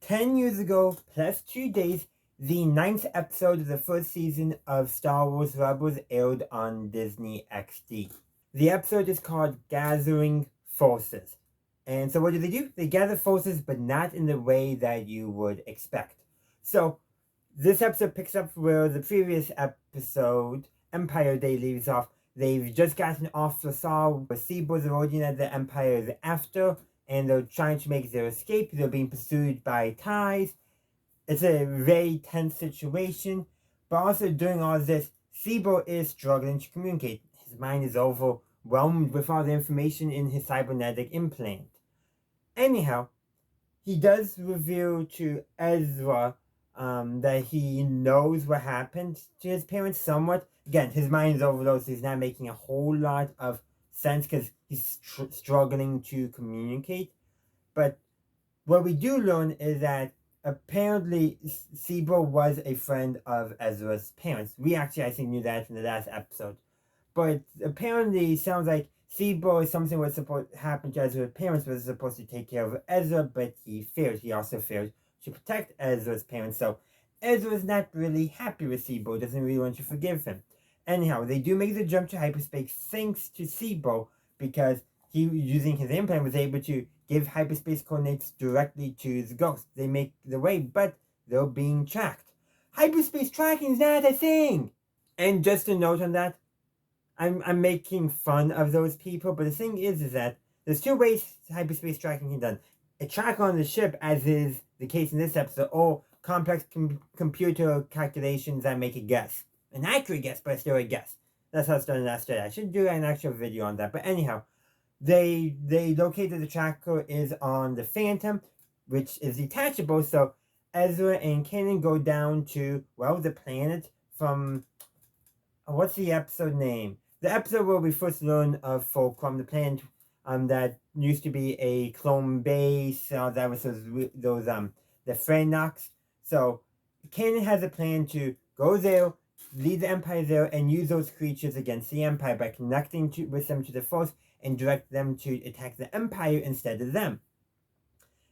10 years ago, plus 2 days, the 9th episode of the first season of Star Wars Rebels aired on Disney XD. The episode is called Gathering Forces. And so what do? They gather forces, but not in the way that you would expect. So this episode picks up where the previous episode, Empire Day, leaves off. They've just gotten off the Saw where Seaboard's origin of the Empire is after, and they're trying to make their escape. They're being pursued by TIEs. It's a very tense situation, but also during all this, Seaboard is struggling to communicate. His mind is overwhelmed with all the information in his cybernetic implant. Anyhow, he does reveal to Ezra that he knows what happened to his parents somewhat. Again, his mind is overloaded, so he's not making a whole lot of sense because he's struggling to communicate. But what we do learn is that apparently Seaboard was a friend of Ezra's parents. We actually, I think, knew that in the last episode. But apparently it sounds like Seaboard is something was supposed to happen to Ezra's parents, was supposed to take care of Ezra, but he failed. He also failed to protect Ezra's parents. So Ezra's not really happy with Seaboard, doesn't really want to forgive him. Anyhow, they do make the jump to hyperspace thanks to Seaboard, because he, using his implant, was able to give hyperspace coordinates directly to the ghost. They make the way, but they're being tracked. Hyperspace tracking is not a thing! And just a note on that, I'm making fun of those people, but the thing is that there's two ways hyperspace tracking can be done. A track on the ship, as is the case in this episode, or complex computer calculations that make a guess. An accurate guess, but still a guess. That's how it's done in Last Jedi. I should do an actual video on that. But anyhow, they located the tracker is on the Phantom, which is detachable. So Ezra and Kanan go down to, well, the planet from, what's the episode name? The episode where we first learn of Fulcrum, the planet that used to be a clone base. That was those the Freynox. So Kanan has a plan to go there, lead the Empire there, and use those creatures against the Empire by connecting with them to the Force and direct them to attack the Empire instead of them.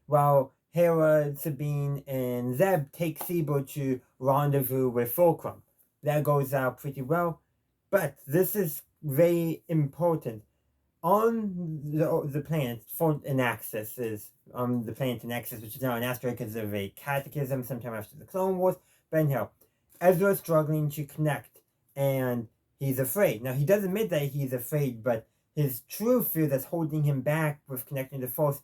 While Hera, Sabine, and Zeb take Seaboard to rendezvous with Fulcrum. That goes out pretty well, but this is very important. On the planet, for an axis is the planet in Axis, which is now an asteroid because of a cataclysm sometime after the Clone Wars. But anyhow, Ezra is struggling to connect, and he's afraid. Now, he does admit that he's afraid, but his true fear that's holding him back with connecting to the Force,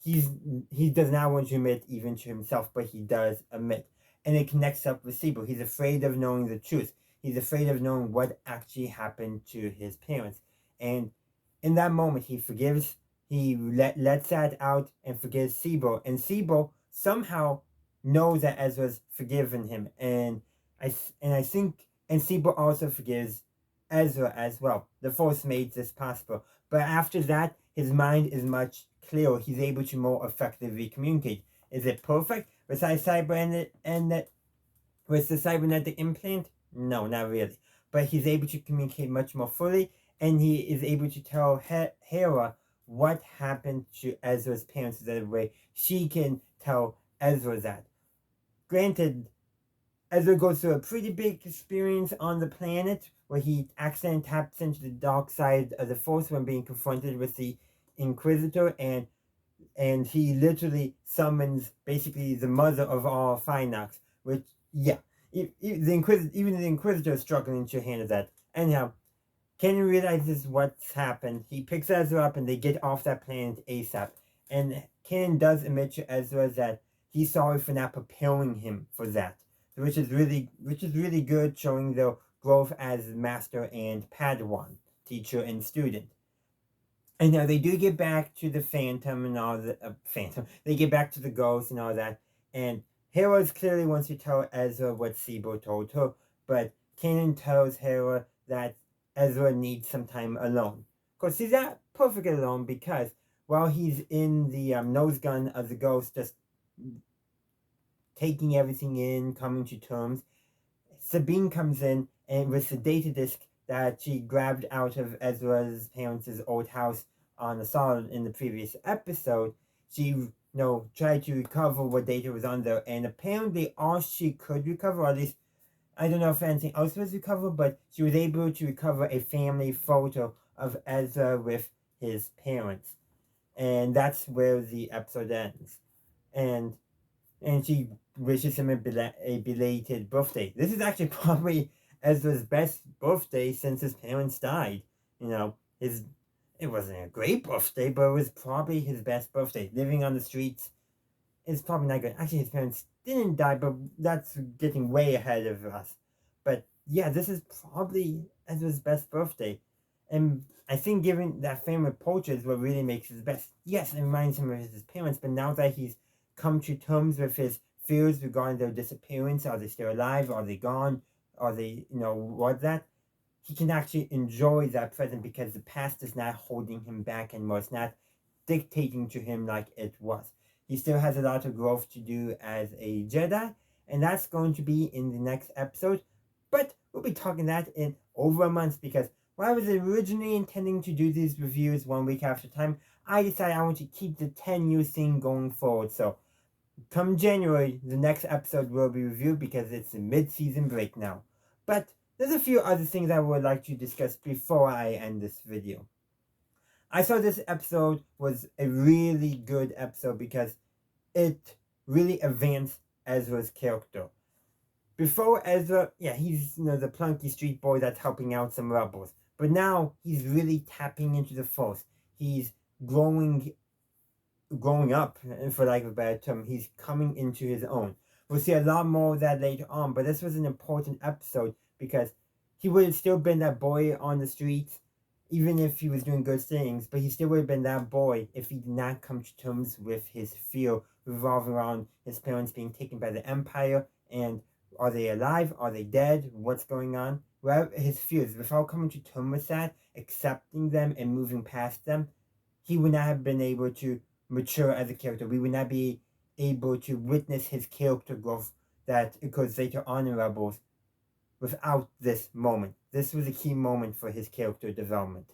he does not want to admit even to himself, but he does admit. And it connects up with Seaboard. He's afraid of knowing the truth. He's afraid of knowing what actually happened to his parents. And in that moment, he forgives, he lets that out and forgives Seaboard. And Seaboard somehow knows that Ezra's forgiven him. And I think Seaboard also forgives Ezra as well. The Force made this possible. But after that, his mind is much clearer. He's able to more effectively communicate. Is it perfect? With the cybernetic implant? No, not really. But he's able to communicate much more fully, and he is able to tell Hera what happened to Ezra's parents so that way she can tell Ezra that. Granted, Ezra goes through a pretty big experience on the planet where he accidentally taps into the dark side of the Force when being confronted with the Inquisitor, and he literally summons basically the mother of all Phinox, which, yeah, even the Inquisitor is struggling to handle that. Anyhow, Kanan realizes what's happened. He picks Ezra up and they get off that planet ASAP. And Kanan does admit to Ezra that he's sorry for not preparing him for that, which is really good, showing their growth as master and Padawan, teacher and student. And now they do get back to the Phantom and all the They get back to the ghost and all that. And Hera clearly wants to tell Ezra what Seaboard told her, but Kanan tells Hera that Ezra needs some time alone. Of course, he's not perfectly alone because while he's in the nose gun of the ghost, just taking everything in, coming to terms, Sabine comes in and with the data disk that she grabbed out of Ezra's parents' old house on the Solid in the previous episode, she try to recover what data was on there. And apparently all she could recover, or at least I don't know if anything else was recovered, but she was able to recover a family photo of Ezra with his parents. And that's where the episode ends. And she wishes him a belated birthday. This is actually probably Ezra's best birthday since his parents died. It wasn't a great birthday, but it was probably his best birthday. Living on the streets is probably not good. Actually, his parents didn't die, but that's getting way ahead of us. But yeah, this is probably Ezra's best birthday. And I think given that family portrait is what really makes his best. Yes, it reminds him of his parents, but now that he's come to terms with his fears regarding their disappearance, are they still alive, are they gone, are they, what that, he can actually enjoy that present because the past is not holding him back anymore. It's not dictating to him like it was. He still has a lot of growth to do as a Jedi, and that's going to be in the next episode. But we'll be talking that in over a month because while I was originally intending to do these reviews 1 week after time, I decided I want to keep the 10-year thing going forward. So come January, the next episode will be reviewed because it's a mid-season break now. But there's a few other things I would like to discuss before I end this video. I thought this episode was a really good episode because it really advanced Ezra's character. Before Ezra, yeah, he's the plunky street boy that's helping out some rebels. But now he's really tapping into the Force. He's growing up, for lack of a better term. He's coming into his own. We'll see a lot more of that later on, but this was an important episode because he would have still been that boy on the streets, even if he was doing good things, but he still would have been that boy if he did not come to terms with his fear revolving around his parents being taken by the Empire, and are they alive, are they dead, what's going on? Well, his fears, without coming to terms with that, accepting them and moving past them, he would not have been able to mature as a character. We would not be able to witness his character growth that occurs later on in Rebels without this moment. This was a key moment for his character development.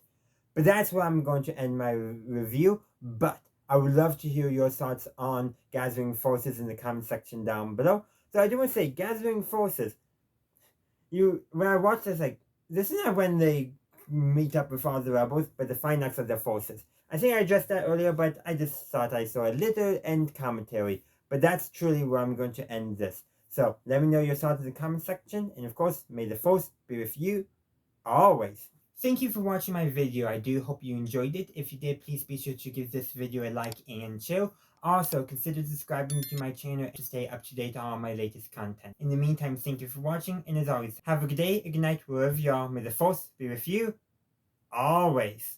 But that's where I'm going to end my review. But I would love to hear your thoughts on Gathering Forces in the comment section down below. So I do want to say, Gathering Forces, when I watched this, this is not when they meet up with all the rebels, but the finals of their forces. I think I addressed that earlier, but I just thought I saw a little end commentary. But that's truly where I'm going to end this. So let me know your thoughts in the comment section, and of course, may the Force be with you always. Thank you for watching my video. I do hope you enjoyed it. If you did, please be sure to give this video a like and share. Also, consider subscribing to my channel to stay up to date on all my latest content. In the meantime, thank you for watching, and as always, have a good day, a good night, wherever you are. May the Force be with you always.